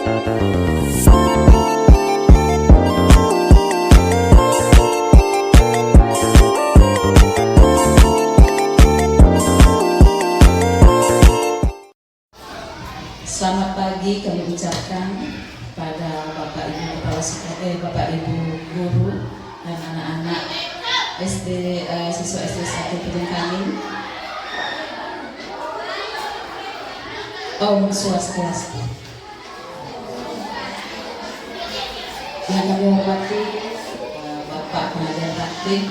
Selamat pagi kami ucapkan pada Bapak Ibu Kepala Sekolah, Bapak Ibu Guru dan anak-anak SD, siswa SD 1 Pejengkaning. Om Swastiastu. Yang kami hormati Bapak Pengajar Praktik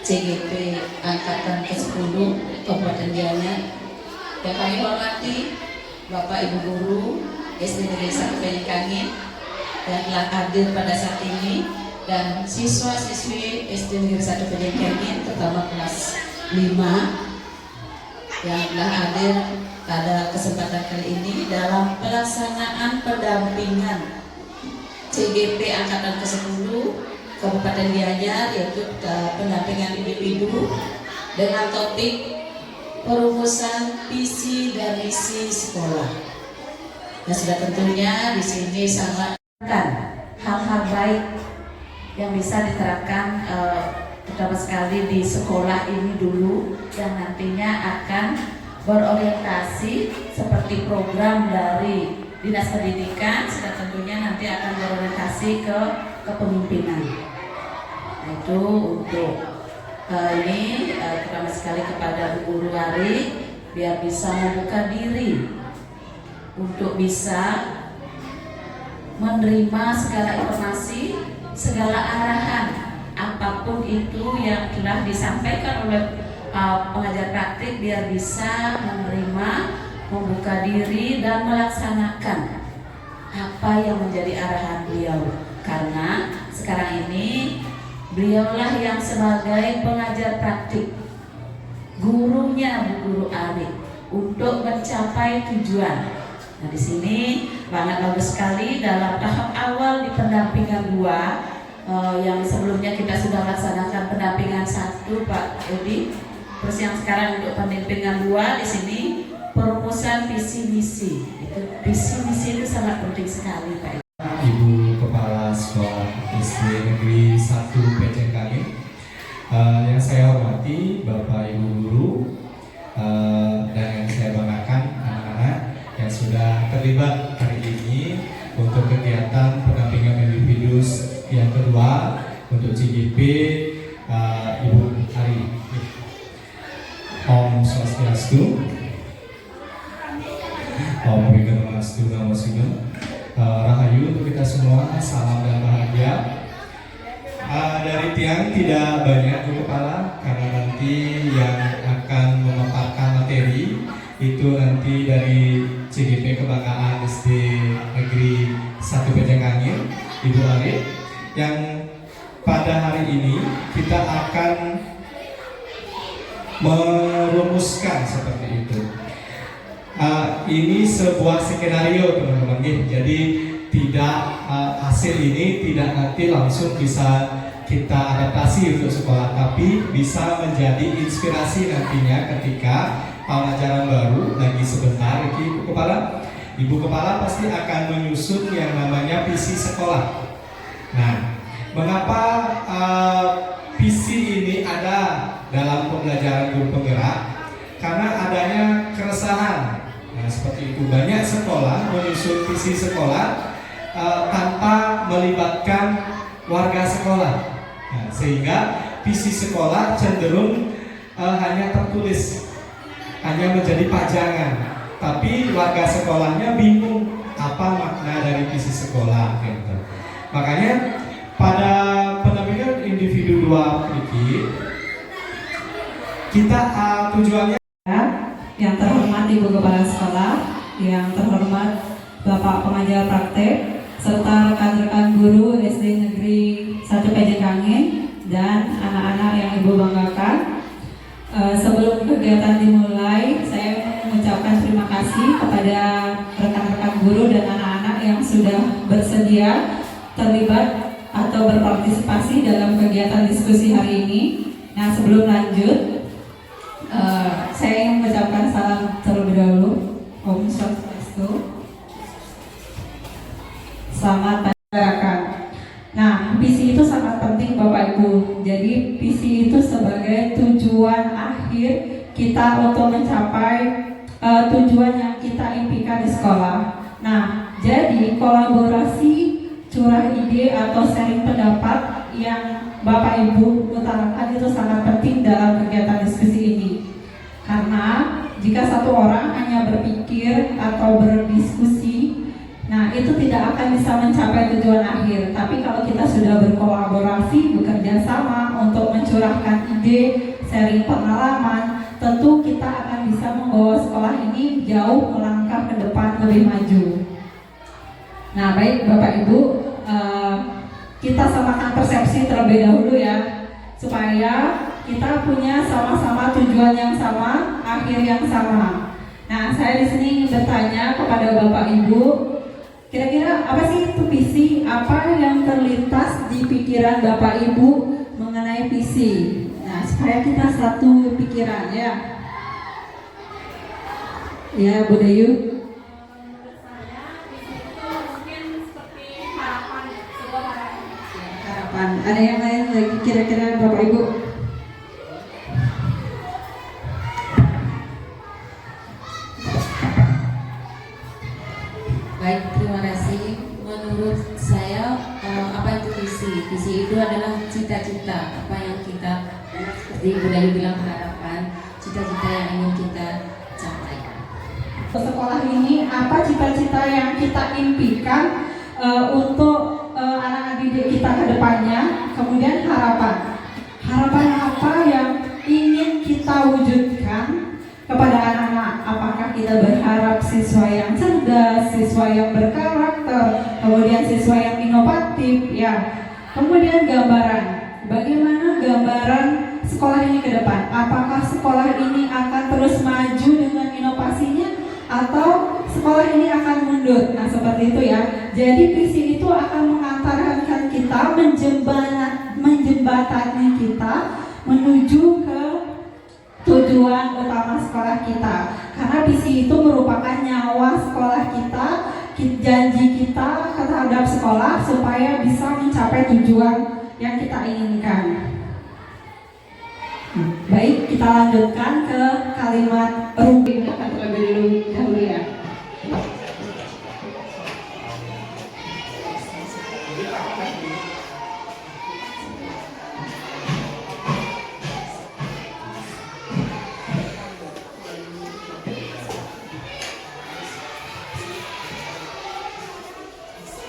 CGP Angkatan ke-10 Kabupaten Gianyar. Yang kami hormati Bapak Ibu Guru SD Negeri 1 Pejengkaning yang telah hadir pada saat ini, dan siswa-siswi SD Negeri 1 Pejengkaning terutama kelas 5 yang telah hadir pada kesempatan kali ini dalam pelaksanaan pendampingan CGP Angkatan ke-10 Kabupaten Gianyar, yaitu pendampingan individu dengan topik perumusan visi dan misi sekolah. Dan sudah tentunya di sini sangat hal-hal baik yang bisa diterapkan pertama sekali di sekolah ini dulu, yang nantinya akan berorientasi seperti program dari Dinas Pendidikan, sudah tentunya nanti akan berorientasi ke kepemimpinan. Nah, itu untuk ini terutama sekali kepada Bu Guru Wari, biar bisa membuka diri untuk bisa menerima segala informasi, segala arahan apapun itu yang telah disampaikan oleh pengajar praktik, biar bisa menerima, membuka diri dan melaksanakan apa yang menjadi arahan beliau. Karena sekarang ini beliaulah yang sebagai pengajar praktik, gurunya Bu Guru Ari, untuk mencapai tujuan. Nah, di sini sangat bagus sekali dalam tahap awal di pendampingan 2 yang sebelumnya kita sudah laksanakan pendampingan 1 Pak Edi. Terus yang sekarang untuk pendampingan 2 di sini perumusan visi misi. Visi misi itu sangat penting sekali Pak Edi. Ibu Kepala Sekolah SD Negeri 1 Pejengkaning, yang saya hormati Bapak Ibu Guru, dan yang saya banggakan anak-anak yang sudah terlibat hari ini untuk kegiatan pendampingan individu yang kedua untuk CGP Ibu Ari. Om Swastiastu. Om Wignamastu Namo. Rahayu untuk kita semua, salam dan bahagia. Dari tiang tidak banyak Bu Kepala, karena nanti yang akan memaparkan materi itu nanti dari CGP Kebanggaan SD Negeri 1 Pejengkaning, Ibu Arif, yang pada hari ini kita akan merumuskan seperti itu. Ini sebuah skenario teman-teman, jadi tidak hasil ini tidak nanti langsung bisa kita adaptasi untuk sekolah, tapi bisa menjadi inspirasi nantinya ketika tahun ajaran baru lagi sebentar. Ibu Kepala pasti akan menyusun yang namanya visi sekolah. Nah, mengapa visi ini ada dalam pembelajaran guru penggerak? Karena adanya keresahan. Nah, seperti itu, banyak sekolah menyusun visi sekolah tanpa melibatkan warga sekolah. Nah, sehingga visi sekolah cenderung hanya tertulis, hanya menjadi pajangan, tapi warga sekolahnya bingung apa makna dari visi sekolah gitu. Makanya pada pendampingan individu 2 ini kita tujuannya, yang terhormat Ibu Kepala Sekolah, yang terhormat Bapak Pengajar Praktek, serta rekan-rekan guru SD Negeri 1 Pejengkaning dan anak-anak yang Ibu banggakan. Sebelum kegiatan dimulai, saya mengucapkan terima kasih kepada rekan-rekan guru dan anak-anak yang sudah bersedia terlibat atau berpartisipasi dalam kegiatan diskusi hari ini. Nah, sebelum lanjut, saya ingin mengucapkan salam terlebih dahulu. Om Swastiastu. Selamat mendengarkan. Nah, visi itu sangat penting Bapak Ibu. Jadi visi itu sebagai tujuan akhir kita untuk mencapai tujuan yang kita impikan di sekolah. Nah, jadi kolaborasi, curah ide atau sharing pendapat yang Bapak Ibu utarakan itu sangat penting dalam kegiatan diskusi ini. Karena jika satu orang hanya berpikir atau berdiskusi, nah itu tidak akan bisa mencapai tujuan akhir. Tapi kalau kita sudah berkolaborasi, bekerja sama untuk mencurahkan ide, sharing pengalaman, tentu kita akan bisa membawa sekolah ini jauh melangkah ke depan lebih maju. Nah baik Bapak Ibu, kita samakan persepsi terlebih dahulu ya, supaya kita punya sama-sama tujuan yang sama, akhir yang sama. Nah saya di sini ingin bertanya kepada Bapak Ibu, kira-kira apa sih itu visi? Apa yang terlintas di pikiran Bapak Ibu mengenai visi? Nah, supaya kita satu pikiran ya. Ya, Bu Dayu. Menurut saya, visi itu mungkin seperti harapan, sebuah harapan. Harapan. Ada yang lain lagi kira-kira Bapak Ibu? Baik, terima kasih. Menurut saya, apa itu visi? Visi itu adalah cita-cita, apa yang kita, seperti Ibu Dayu bilang, harapan, cita-cita yang ingin kita capai. Sekolah ini apa cita-cita yang kita impikan untuk anak-anak didik kita ke depannya, kemudian harapan. Harapan apa yang ingin kita wujudkan kepada anak-anak? Apakah kita berharap siswa yang cerdas, siswa yang berkarakter, kemudian siswa yang inovatif, ya. Kemudian gambaran, bagaimana gambaran sekolah ini ke depan? Apakah sekolah ini akan terus maju dengan inovasinya, atau sekolah ini akan mundur? Nah seperti itu ya. Jadi visi itu akan mengantarkan kita, menjembatani kita menuju ke tujuan utama sekolah kita. Karena visi itu merupakan nyawa sekolah kita, janji kita terhadap sekolah supaya bisa mencapai tujuan yang kita inginkan. Baik, kita lanjutkan ke kalimat Ruby terlebih dahulu ya.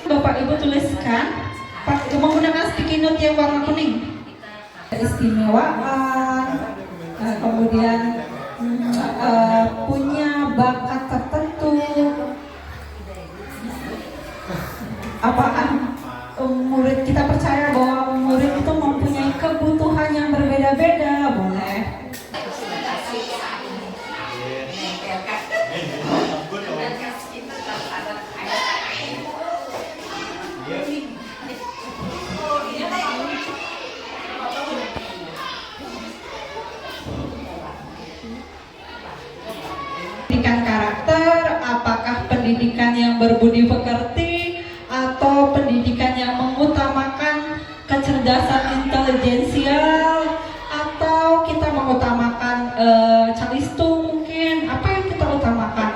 Bapak Ibu tuliskan menggunakan sticky note yang warna kuning. Keistimewaan, kemudian punya bakat tertentu. Apakah murid kita percaya bahwa murid itu mempunyai kebutuhan yang berbeda-beda? Boleh. Pendidikan karakter, apakah pendidikan yang berbudi pekerti atau pendidikan yang mengutamakan kecerdasan intelijensial, atau kita mengutamakan calistu mungkin? Apa yang kita utamakan?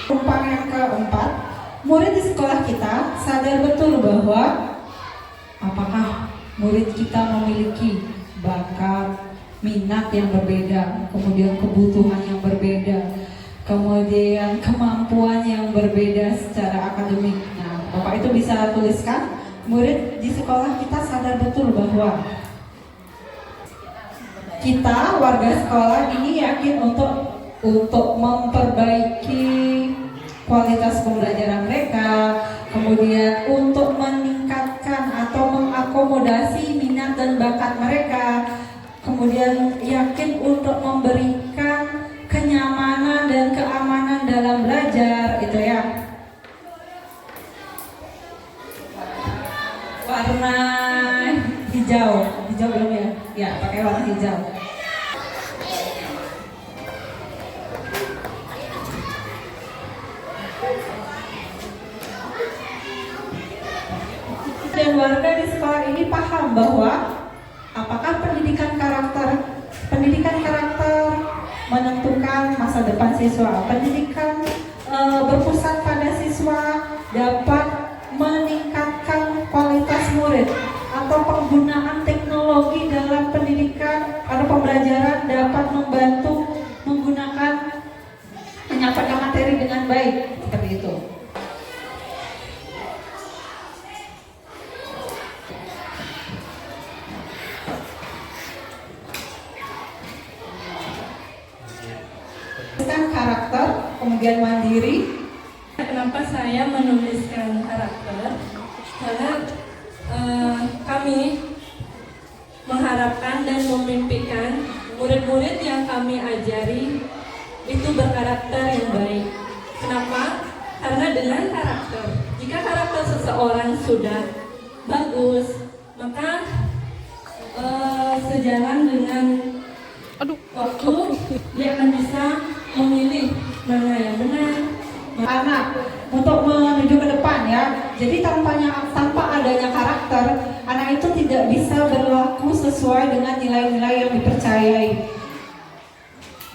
Rumpang yang keempat, murid di sekolah kita sadar betul bahwa apakah murid kita memiliki bakat, minat yang berbeda, kemudian kebutuhan yang berbeda, kemudian kemampuan yang berbeda secara akademik. Nah, Bapak itu bisa tuliskan, murid di sekolah kita sadar betul bahwa kita warga sekolah ini yakin untuk memperbaiki kualitas pembelajaran mereka, kemudian untuk meningkatkan atau mengakomodasi minat dan bakat mereka, kemudian yakin untuk memberikan kenyamanan dan keamanan dalam belajar, itu ya. Warna hijau belum ya? Ya, pakai warna hijau. dan warga di sekolah ini paham bahwa apakah pendidikan karakter menentukan masa depan siswa. Pendidikan berpusat pada siswa dapat meningkatkan kualitas murid, atau penggunaan teknologi dalam pendidikan atau pembelajaran dapat membantu menyampaikan materi dengan baik, seperti itu. Tentang karakter, kemudian mandiri. Kenapa saya menuliskan karakter? Karena kami mengharapkan dan memimpikan murid-murid yang kami ajari itu berkarakter yang baik. Kenapa? Karena dengan karakter, jika karakter seseorang sudah bagus, maka sejalan dengan waktu dia akan bisa memilih mana yang benar. Anak untuk menuju ke depan ya. Jadi tanpa adanya karakter, anak itu tidak bisa berlaku sesuai dengan nilai-nilai yang dipercayai.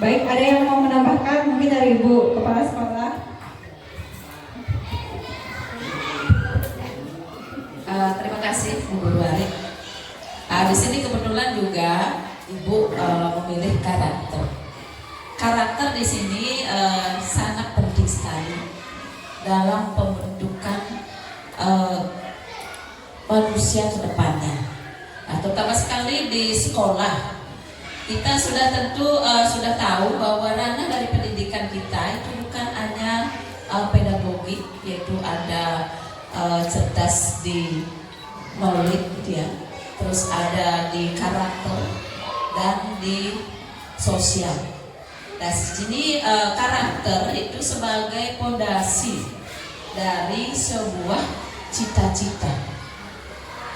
Baik, ada yang mau menambahkan mungkin dari Ibu Kepala Sekolah? Terima kasih Bu Guru Arik. Di sini kebetulan juga Ibu memilih karakter. Karakter di sini sangat penting sekali dalam pembentukan manusia ke depannya. Terutama sekali di sekolah. Kita sudah tentu sudah tahu bahwa ranah dari pendidikan kita itu bukan hanya pedagogik, yaitu ada cerdas di knowledge gitu ya, terus ada di karakter dan di sosial. Nah, sini karakter itu sebagai pondasi dari sebuah cita-cita.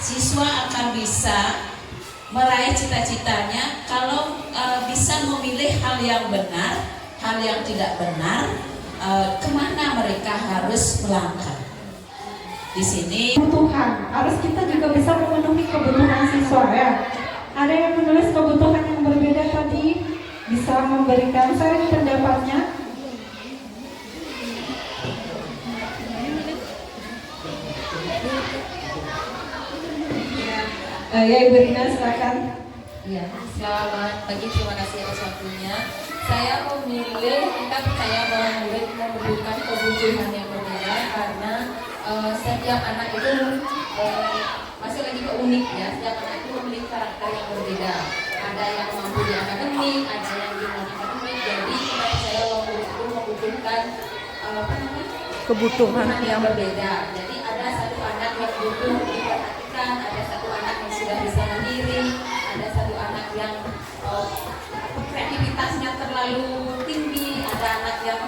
Siswa akan bisa meraih cita-citanya kalau bisa memilih hal yang benar, hal yang tidak benar, kemana mereka harus melangkah. Di sini Kebutuhan, harus kita juga bisa memenuhi kebutuhan siswa ya. Ada yang menulis kebutuhan yang berbeda tadi, bisa memberikan sharing pendapatnya. Ya Ibu Rina silakan. Ya, selamat pagi, terima kasih atas waktunya. Saya memilih, kita percaya bahwa murid membutuhkan kebutuhan yang berbeda karena setiap anak itu masih lagi keunik ya. Setiap anak itu memiliki karakter yang berbeda. Ada yang mampu di akademik, ada yang di non akademik. Jadi kita percaya bahwa murid itu membutuhkan kebutuhan yang berbeda. Jadi ada satu anak yang butuh diperhatikan, ada satu anak yang sudah bisa mandiri, ada satu anak yang kreativitasnya terlalu tinggi, ada anak yang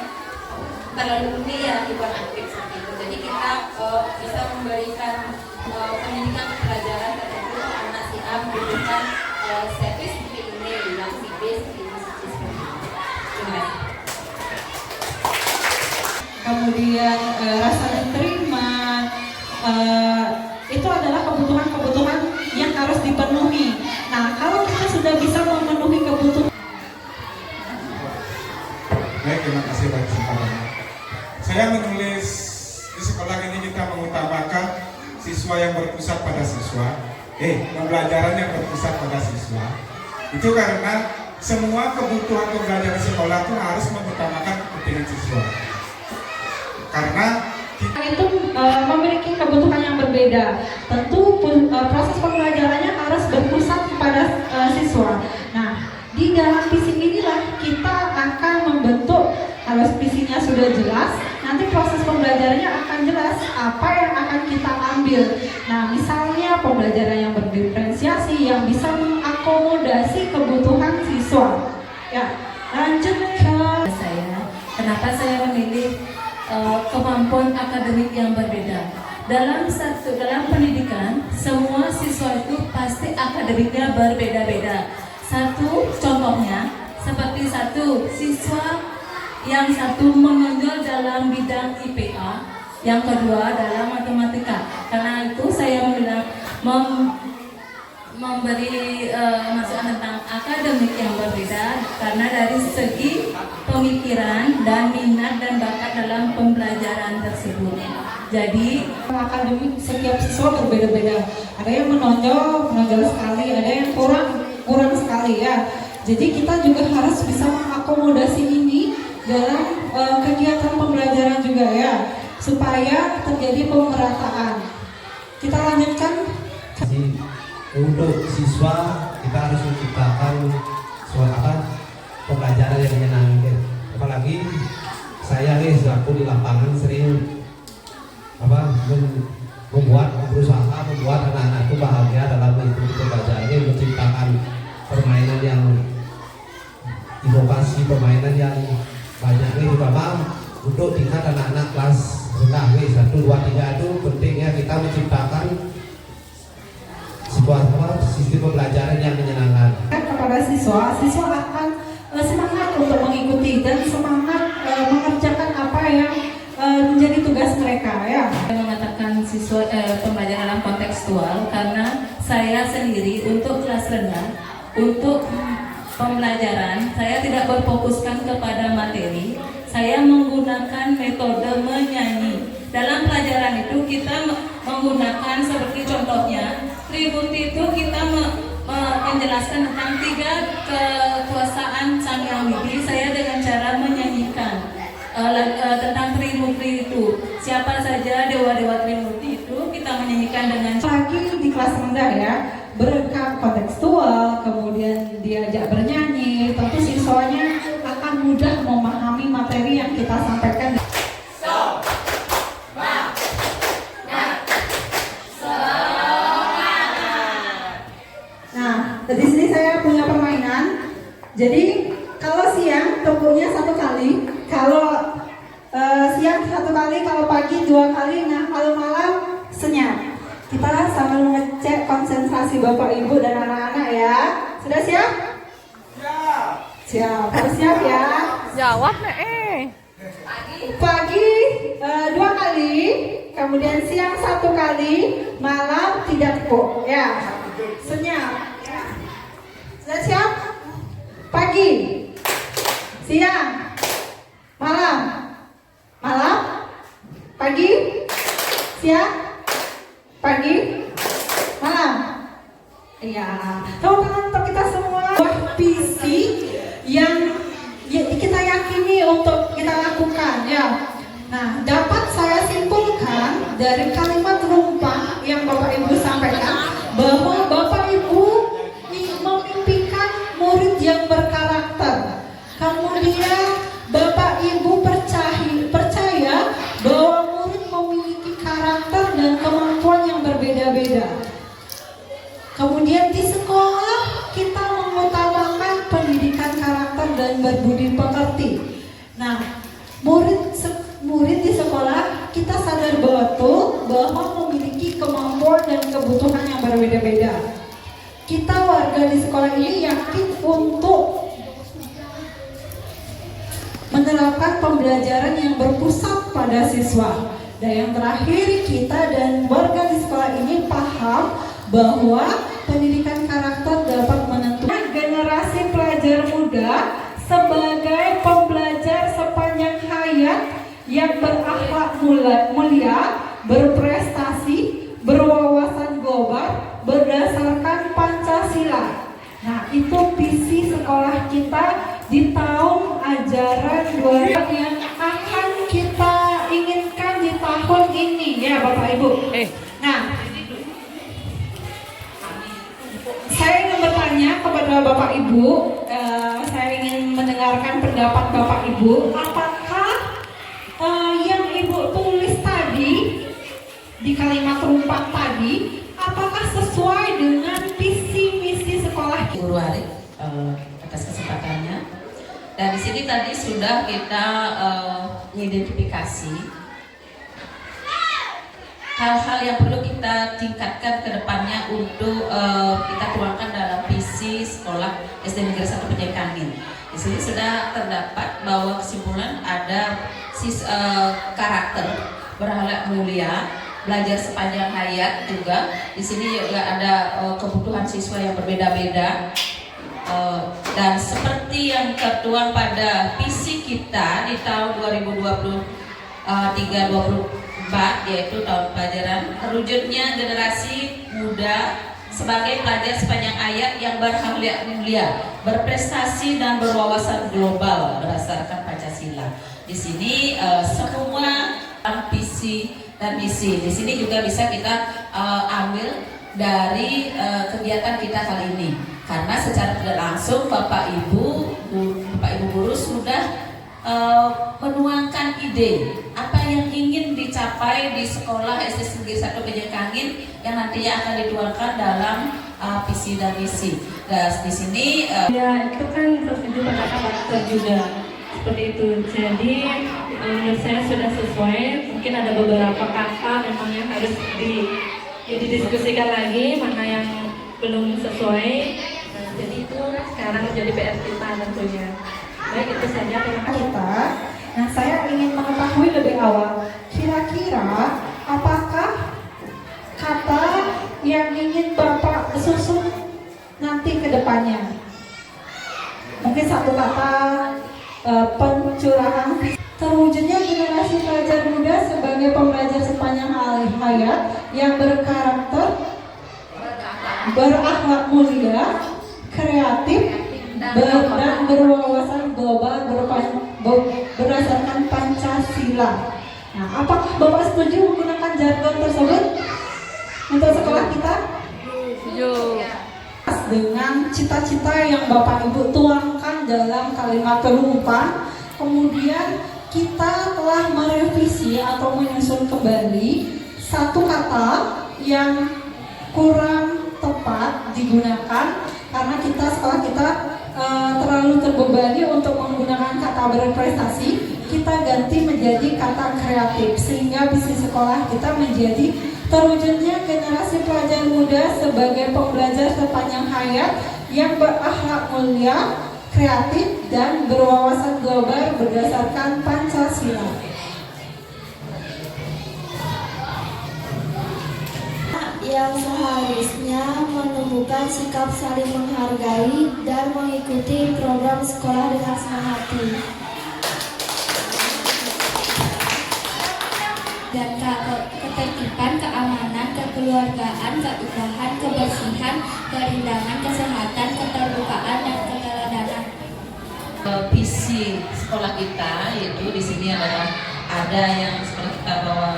terlalu ya hiperaktif seperti itu. Jadi kita bisa memberikan pendidikan pelajaran tertentu. Anak si A membutuhkan servis seperti ini, yang si B seperti ini, seperti itu. Terima kasih. Kemudian rasa diterima, itu adalah kebutuhan-kebutuhan yang harus dipenuhi. Nah, kalau kita sudah bisa memenuhi kebutuhan. Baik, terima kasih Pak kesempatannya. Saya menulis di sekolah ini kita mengutamakan siswa yang berpusat pada siswa, pembelajaran yang berpusat pada siswa. Itu karena semua kebutuhan pembelajaran sekolah itu harus mengutamakan kepentingan siswa. Karena itu memiliki kebutuhan yang berbeda. Tentu proses pembelajarannya harus berpusat kepada siswa. Nah, di dalam visi inilah kita akan membentuk. Kalau visinya sudah jelas, nanti proses pembelajarannya akan jelas apa yang akan kita ambil. Nah, misalnya pembelajaran yang berdiferensiasi yang bisa mengakomodasi kebutuhan siswa. Ya, lanjut ke Kenapa saya memilih kemampuan akademik yang berbeda? Dalam pendidikan, semua siswa itu pasti akademiknya berbeda-beda. Satu contohnya seperti siswa yang satu menonjol dalam bidang IPA, Yang kedua adalah matematika. Karena itu saya memberi masukan tentang akademik yang berbeda karena dari segi pemikiran dan minat dan bakat dalam pembelajaran tersebut. Jadi Akademik setiap siswa berbeda-beda. Ada yang menonjol sekali, ada yang kurang sekali ya. Jadi kita juga harus bisa mengakomodasi ini dalam kegiatan pembelajaran juga ya, supaya terjadi pemerataan. Kita lanjutkan. Untuk siswa kita harus menciptakan pembelajaran yang menyenangkan. Apalagi saya nih selaku di lapangan sering berusaha membuat anak-anak itu bahagia dalam mengikuti pembelajaran ini, menciptakan permainan yang inovasi, permainan yang banyak nih, terutama untuk tingkat anak-anak kelas rendah nih 1, 2, 3 itu pentingnya kita menciptakan sebuah sistem pembelajaran yang menyenangkan. Kepada siswa akan semangat untuk mengikuti dan semangat mengerjakan apa yang menjadi tugas mereka ya. saya mengatakan siswa pembelajaran dalam kontekstual karena saya sendiri untuk kelas rendah, untuk pembelajaran saya tidak berfokuskan kepada materi, saya menggunakan metode menyanyi. Dalam pelajaran itu kita menggunakan seperti contohnya Tributi itu kita menjelaskan tentang 3 kekuasaan Sang Hyang Widi. Saya dengan cara menyanyikan tentang Trimurti itu, siapa saja dewa-dewa Trimurti itu kita menyanyikan dengan Lagi di kelas rendah ya, berekam kontekstual, kemudian diajak bernyanyi, tentu siswanya akan mudah memahami materi yang kita sampaikan. Nah, di sini saya punya permainan. Jadi kalau siang tepuknya 1 kali, kalau siang 1 kali, kalau pagi 2 kali, nah kalau malam senyap. Kita sambil mengecek konsentrasi Bapak Ibu dan anak-anak ya. Sudah siap? Siap, harus siap ya. Jawab nih. Pagi 2 kali, kemudian siang 1 kali, malam tidak tepuk ya. Senyap. Sudah siap? Pagi, siang, malam, pagi, siang, pagi, malam. Iya, tepuk tangan untuk kita semua. Visi yang kita yakini untuk kita lakukan ya. Nah, dapat saya simpulkan dari kalimat rumpah yang Bapak Ibu sampaikan bahwa Bapak Ibu memimpikan murid yang berkarakter. Kemudian Bapak Ibu percaya bahwa murid memiliki karakter dan kemampuan yang berbeda-beda. Kemudian di sekolah kita mengutamakan pendidikan karakter dan berbudi pekerti. Nah, murid di sekolah kita sadar betul bahwa memiliki kemampuan dan kebutuhan yang berbeda-beda. Kita warga di sekolah ini yakin untuk menerapkan pembelajaran yang berpusat pada siswa. Dan yang terakhir, kita dan warga di sekolah ini paham bahwa pendidikan karakter dapat menentukan generasi pelajar muda sebagai pembelajar sepanjang hayat yang berakhlak mulia, berprestasi, berwawasan global berdasarkan Pancasila. Nah, itu visi sekolah kita di tahun ajaran 2000 yang akan kita inginkan di tahun ini ya Bapak Ibu. Nah, saya ingin bertanya kepada Bapak Ibu, saya ingin mendengarkan pendapat Bapak Ibu. Apakah yang Ibu tulis tadi di kalimat rumpah tadi, apakah sesuai dengan visi misi sekolah kita? Guru Arif atas kesempatannya. Dan di sini tadi sudah kita mengidentifikasi hal-hal yang perlu kita tingkatkan ke depannya untuk kita tuangkan dalam visi sekolah SD Negeri 1 Penyekangin. Di sini sudah terdapat bahwa kesimpulan ada karakter berakhlak mulia, belajar sepanjang hayat juga. Di sini juga ada kebutuhan siswa yang berbeda-beda. Dan seperti yang tertuang pada visi kita di tahun 2023-24, yaitu tahun pelajaran terwujudnya generasi muda sebagai pelajar sepanjang hayat yang berakhlak mulia, berprestasi dan berwawasan global berdasarkan Pancasila. Di sini semua visi dan misi. Di sini juga bisa kita ambil dari kegiatan kita kali ini. Karena secara tidak langsung Bapak Ibu guru sudah menuangkan ide apa yang ingin dicapai di sekolah SD Negeri 1 Pejengkangin yang nantinya akan dituangkan dalam visi dan misi. Dan di sini Ya, itu kan tersetuju pada karakter juga seperti itu. Jadi menurut saya sudah sesuai. Mungkin ada beberapa kata memang yang harus didiskusikan lagi, mana yang belum sesuai. Nah, jadi itu sekarang menjadi PR kita tentunya. Baik, itu saja. Terima kasih. Nah, saya ingin mengetahui lebih awal, kira-kira apakah kata yang ingin Bapak susun nanti ke depannya? Mungkin satu kata, pencurahan. Terwujudnya generasi pelajar muda sebagai pembelajar sepanjang hayat yang berkarakter, berakhlak mulia, kreatif, dan berwawasan global berdasarkan Pancasila. Nah, apakah Bapak setuju menggunakan jargon tersebut untuk sekolah kita? Setuju. Dengan cita-cita yang Bapak Ibu tuangkan dalam kalimat penutupan, kemudian kita telah merevisi atau menyusun kembali satu kata yang kurang tepat digunakan karena sekolah kita terlalu terbebani untuk menggunakan kata berprestasi. Kita ganti menjadi kata kreatif sehingga visi sekolah kita menjadi terwujudnya generasi pelajar muda sebagai pembelajar sepanjang hayat yang berakhlak mulia, kreatif, dan berwawasan global berdasarkan Pancasila. Yang seharusnya menumbuhkan sikap saling menghargai dan mengikuti program sekolah dengan senang hati. Dan ketertiban, keamanan, kekeluargaan, keindahan, kebersihan, keindahan, kesehatan, keterbukaan, dan keteladanan. Visi sekolah kita yaitu di sini adalah ada yang seperti kita bawa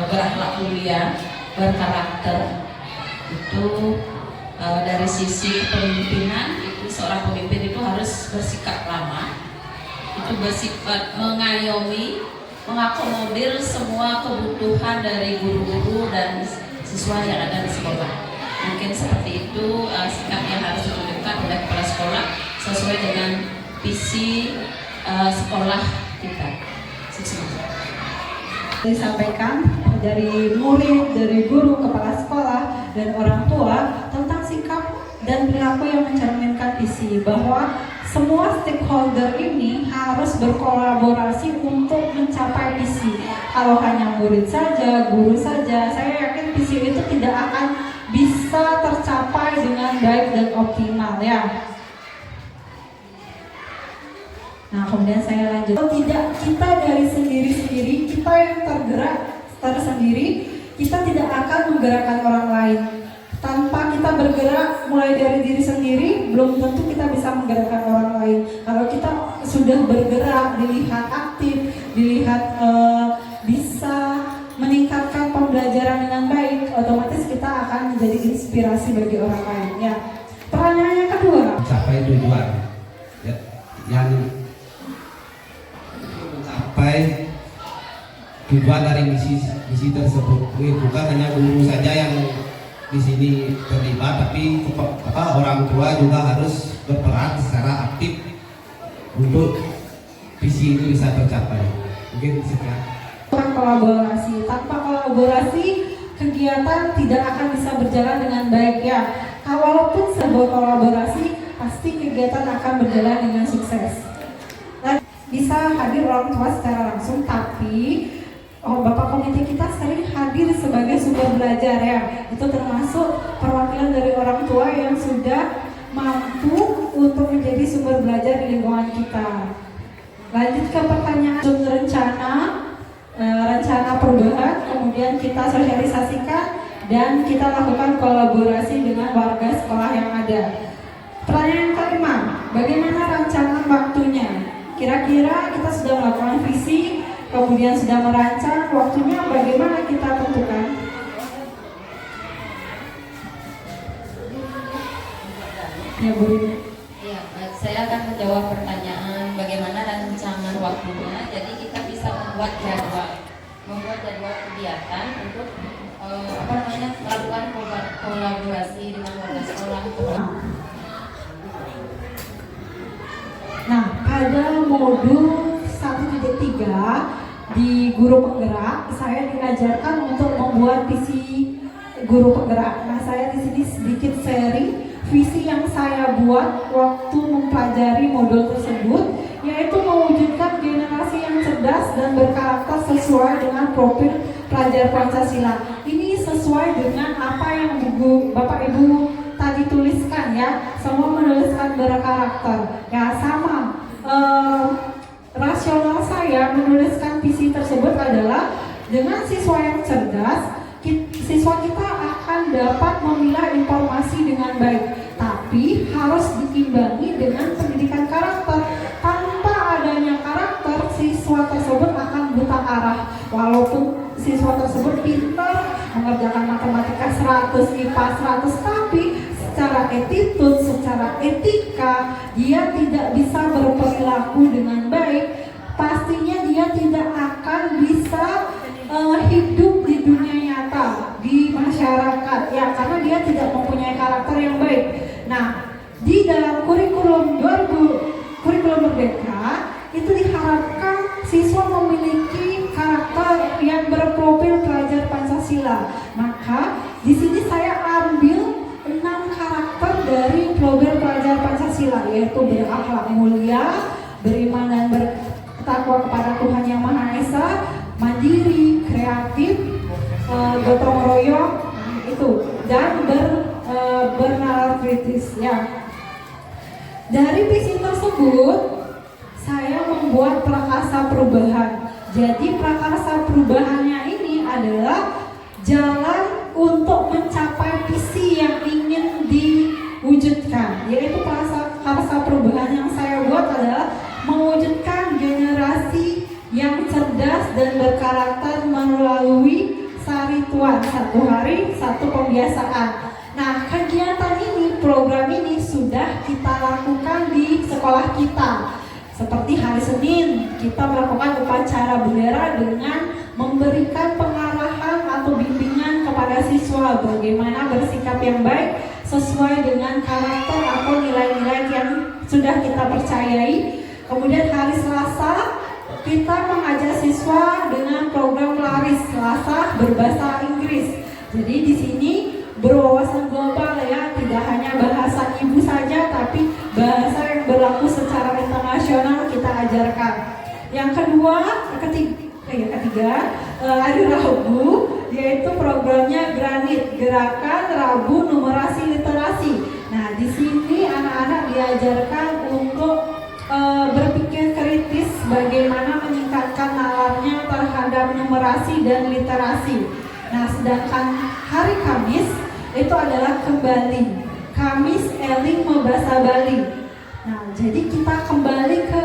berakhlak mulia, berkarakter. Itu dari sisi kepemimpinan, itu seorang pemimpin itu harus bersikap ramah, itu bersifat mengayomi, mengakomodir semua kebutuhan dari guru-guru dan siswa yang ada di sekolah. Mungkin seperti itu sikap yang harus ditunjukkan oleh kepala sekolah sesuai dengan visi sekolah kita. Sukses. Disampaikan dari murid, dari guru, kepala sekolah, dan orang tua tentang sikap dan perilaku yang mencerminkan visi, bahwa semua stakeholder ini harus berkolaborasi untuk mencapai visi. Kalau hanya murid saja, guru saja, saya yakin visi itu tidak akan bisa tercapai dengan baik dan optimal, ya. Nah, kemudian saya lanjut. Kalau tidak kita dari sendiri-sendiri, kita yang tergerak tersendiri, kita tidak akan menggerakkan orang lain. Tanpa kita bergerak mulai dari diri sendiri, belum tentu kita bisa menggerakkan orang lain. Kalau kita sudah bergerak, dilihat aktif, dilihat bisa meningkatkan pembelajaran dengan baik, otomatis kita akan menjadi inspirasi bagi orang lain. Ya. Pertanyaan yang kedua. Mencapai tujuan, ya, yang mencapai tujuan dari misi tersebut. Bukan hanya guru saja yang di sini terlibat, tapi orang tua juga harus berperan secara aktif untuk visi itu bisa tercapai. Mungkin sekian. Kolaborasi. Tanpa kolaborasi, kegiatan tidak akan bisa berjalan dengan baik, ya. Walaupun sebuah kolaborasi, pasti kegiatan akan berjalan dengan sukses. Dan bisa hadir orang tua secara langsung, tapi Bapak komite kita sering hadir sebagai sumber belajar ya. Itu termasuk perwakilan dari orang tua yang sudah mampu untuk menjadi sumber belajar di lingkungan kita. Lanjut ke pertanyaan rencana perubahan, kemudian kita sosialisasikan dan kita lakukan kolaborasi dengan warga sekolah yang ada. Pertanyaan kelima, bagaimana rencana waktunya? Kira-kira kita sudah melakukan visi, kemudian sudah merancang, waktunya bagaimana kita tentukan? Ya, Bu. Ya, saya akan menjawab pertanyaan bagaimana rancangan waktunya. Jadi kita bisa membuat jadwal kegiatan untuk melakukan kolaborasi dengan warga sekolah. Nah, pada modul 1.3 di Guru Penggerak, saya diajarkan untuk membuat visi Guru Penggerak. Nah, saya di sini sedikit sharing visi yang saya buat waktu mempelajari modul tersebut, yaitu mewujudkan generasi yang cerdas dan berkarakter sesuai dengan profil pelajar Pancasila. Ini sesuai dengan apa yang Bapak Ibu tadi tuliskan ya, semua menuliskan berkarakter. Ya sama, rasional saya menuliskan visi tersebut adalah dengan siswa yang cerdas, siswa kita akan dapat memilah informasi dengan baik, tapi harus diimbangi dengan pendidikan karakter. Tanpa adanya karakter, siswa tersebut akan buta arah. Walaupun siswa tersebut pintar, mengerjakan matematika 100, IPA 100, tapi secara attitude, secara etika, dia tidak bisa berperilaku dengan baik. Pastinya dia tidak akan bisa hidup di dunia nyata, di masyarakat ya, karena dia tidak mempunyai karakter yang baik. Nah, di dalam kurikulum Merdeka itu diharapkan siswa memiliki karakter yang berprofil pelajar Pancasila. Maka di sini saya ambil 6 karakter dari profil pelajar Pancasila, yaitu berakhlak mulia, beriman dan bertakwa kepada Tuhan Yang Maha Esa, mandiri, kreatif, gotong royong, itu, dan bernalar kritis ya. Dari visi tersebut saya membuat prakarsa perubahan. Jadi prakarsa perubahannya ini adalah jalan untuk mencapai visi yang ingin diwujudkan, yaitu prakarsa perubahan yang saya buat adalah mewujudkan generasi yang cerdas dan berkarakter melalui Sarituan, 1 hari 1 pembiasaan. Nah, kegiatan ini, program ini sudah kita lakukan di sekolah kita. Seperti hari Senin, kita melakukan upacara bendera dengan memberikan pengarahan atau bimbingan kepada siswa bagaimana bersikap yang baik sesuai dengan karakter atau nilai-nilai yang sudah kita percayai. Kemudian hari Selasa, kita mengajak siswa dengan program Laris Selasa berbahasa Inggris. Jadi di sini berwawasan global ya, tidak hanya bahasa ibu saja, tapi bahasa yang berlaku secara internasional kita ajarkan. Yang ketiga, hari Rabu, yaitu programnya Granit, Gerakan Rabu Numerasi Literasi. Nah, di sini anak-anak diajarkan untuk berpikir kritis bagaimana meningkatkan nalarnya terhadap numerasi dan literasi. Nah, sedangkan hari Kamis itu adalah kembali, Kamis Eling Membahasa Bali. Nah, jadi kita kembali ke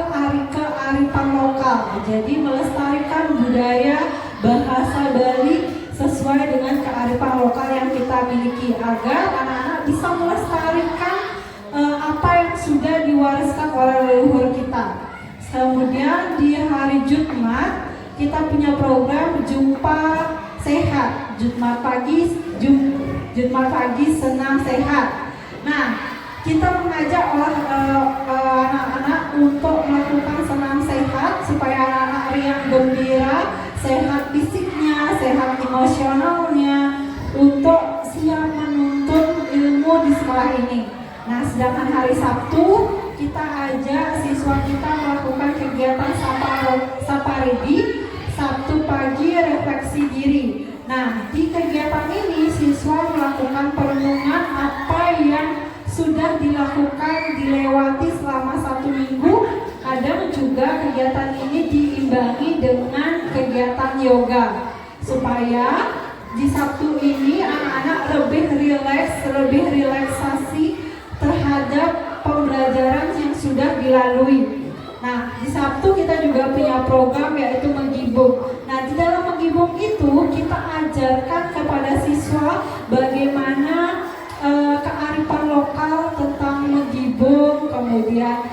kearifan lokal. Jadi melestarikan budaya bahasa Bali sesuai dengan kearifan lokal yang kita miliki agar anak-anak bisa melestarikan apa yang sudah diwariskan oleh leluhur kita. Kemudian di hari Jumat kita punya program Jumpa Sehat, Jumat pagi senam sehat. Nah, kita mengajak anak-anak untuk melakukan senam sehat supaya anak-anak riang gembira, sehat fisiknya, sehat emosionalnya, untuk siap menuntut ilmu di sekolah ini. Nah, sedangkan hari Sabtu kita ajak siswa kita melakukan kegiatan Saparedi Sabtu pagi refleksi diri. Nah, di kegiatan ini siswa melakukan perenungan apa yang sudah dilakukan, dilewati selama 1 minggu. Kadang juga kegiatan ini diimbangi dengan kegiatan yoga supaya di Sabtu ini anak-anak lebih rileks, lebih relaksasi terhadap pembelajaran yang sudah dilalui. Nah, di Sabtu kita juga punya program yaitu menggibung. Nah, di dalam menggibung itu kita ajarkan kepada siswa bagaimana kearifan lokal tentang menggibung, kemudian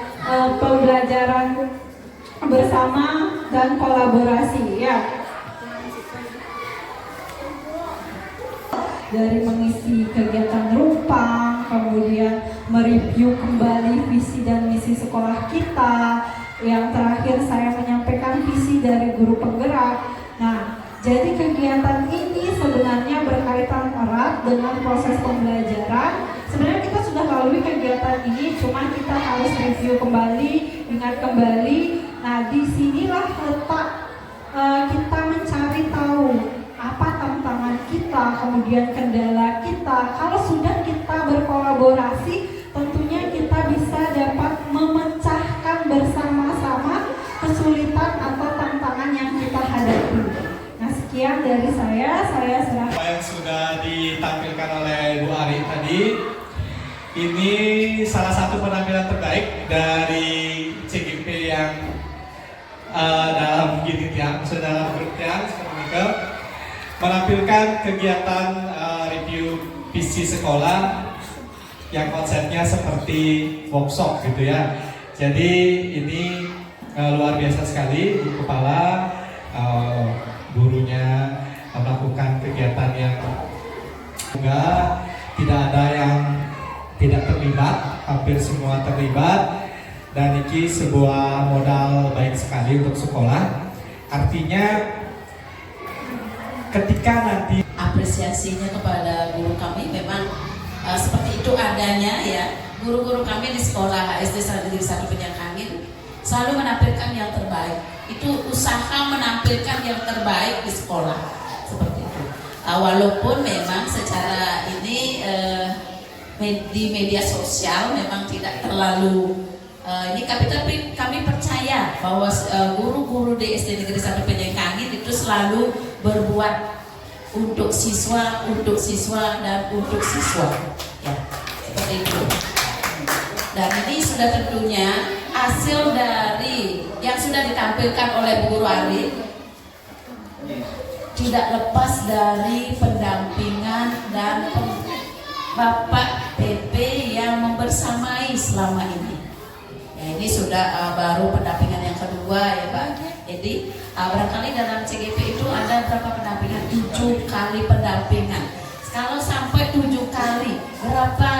pembelajaran bersama dan kolaborasi ya. Dari mengisi kegiatan rumpang, kemudian mereview kembali visi dan misi sekolah kita. Yang terakhir saya menyampaikan visi dari guru penggerak. Nah, jadi kegiatan ini sebenarnya berkaitan erat dengan proses pembelajaran. Sebenarnya kita sudah lalui kegiatan ini, cuma kita harus review kembali, ingat kembali. Nah, disinilah letak kita mencari tahu apa tantangan kita, kemudian kendala kita. Kalau sudah kita berkolaborasi, tentunya kita bisa dapat memecahkan bersama-sama kesulitan atau tantangan yang kita hadapi. Nah, sekian dari saya serahkan. Apa yang sudah ditampilkan oleh Bu Ari tadi, ini salah satu penampilan terbaik dari CGP yang dalam gini tiang, dalam grup tiang seperti menampilkan kegiatan review visi sekolah yang konsepnya seperti workshop gitu ya. Jadi ini luar biasa sekali di kepala gurunya melakukan kegiatan yang enggak, tidak ada yang tidak terlibat, hampir semua terlibat, dan ini sebuah modal baik sekali untuk sekolah. Artinya ketika nanti apresiasinya kepada guru kami memang seperti itu adanya ya. Guru-guru kami di sekolah SD Negeri 1 Penyangkangin selalu menampilkan yang terbaik. Itu usaha menampilkan yang terbaik di sekolah seperti itu. Walaupun memang secara ini di media sosial memang tidak terlalu ini, tapi kami percaya bahwa guru-guru di SD Negeri 1 Penyangkangin itu selalu berbuat untuk siswa, dan untuk siswa ya, seperti itu. Dan ini sudah tentunya hasil dari yang sudah ditampilkan oleh Bu Guru Ari, tidak lepas dari pendampingan dan Bapak PP yang membersamai selama ini. Ya, ini sudah baru pendampingan yang kedua ya Pak. Jadi barangkali dalam CGP itu ada berapa pendampingan? 7 kali pendampingan. Kalau sampai 7 kali, berapa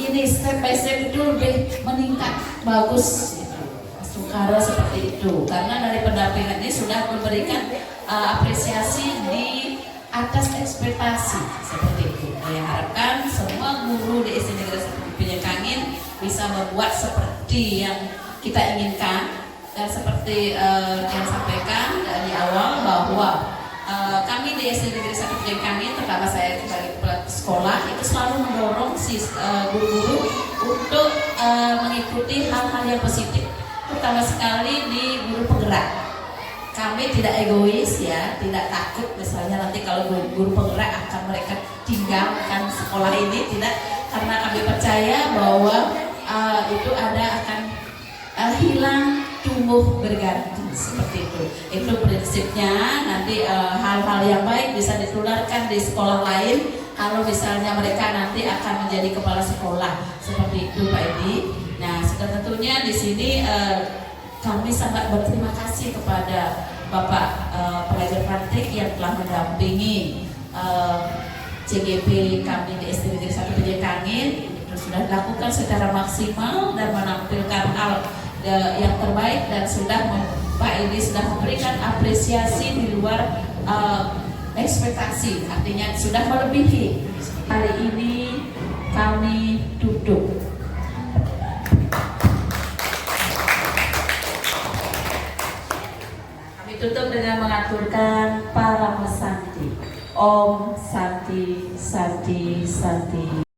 ini step by step itu lebih meningkat, bagus. Sukara seperti itu. Karena dari pendampingan ini sudah memberikan apresiasi di atas ekspektasi seperti itu. Saya harapkan semua guru di SD Negeri 1 Penyangkangin bisa membuat seperti yang kita inginkan. Dan seperti yang sampaikan di awal bahwa kami di SD Negeri 1 Penyangkangin, terutama saya sebagai kepala sekolah, itu selalu mendorong guru-guru untuk mengikuti hal-hal yang positif, terutama sekali di guru penggerak. Kami tidak egois ya, tidak takut misalnya nanti kalau guru penggerak akan mereka tinggalkan sekolah ini, tidak, karena kami percaya bahwa itu akan hilang, tumbuh, berganti seperti itu. Itu prinsipnya. Nanti hal-hal yang baik bisa ditularkan di sekolah lain kalau misalnya mereka nanti akan menjadi kepala sekolah seperti itu Pak Edi. Nah, sudah tentunya di sini kami sangat berterima kasih kepada Bapak pengajar praktik yang telah mendampingi CGP kami di SD Negeri 1 Penyangkangin. Itu sudah dilakukan secara maksimal dan menampilkan hal yang terbaik, dan Pak Edi sudah memberikan apresiasi di luar ekspektasi, artinya sudah melebihi. Hari ini kami duduk. Kami Tutup dengan mengaturkan Paramasanti. Om Santi Santi Santi.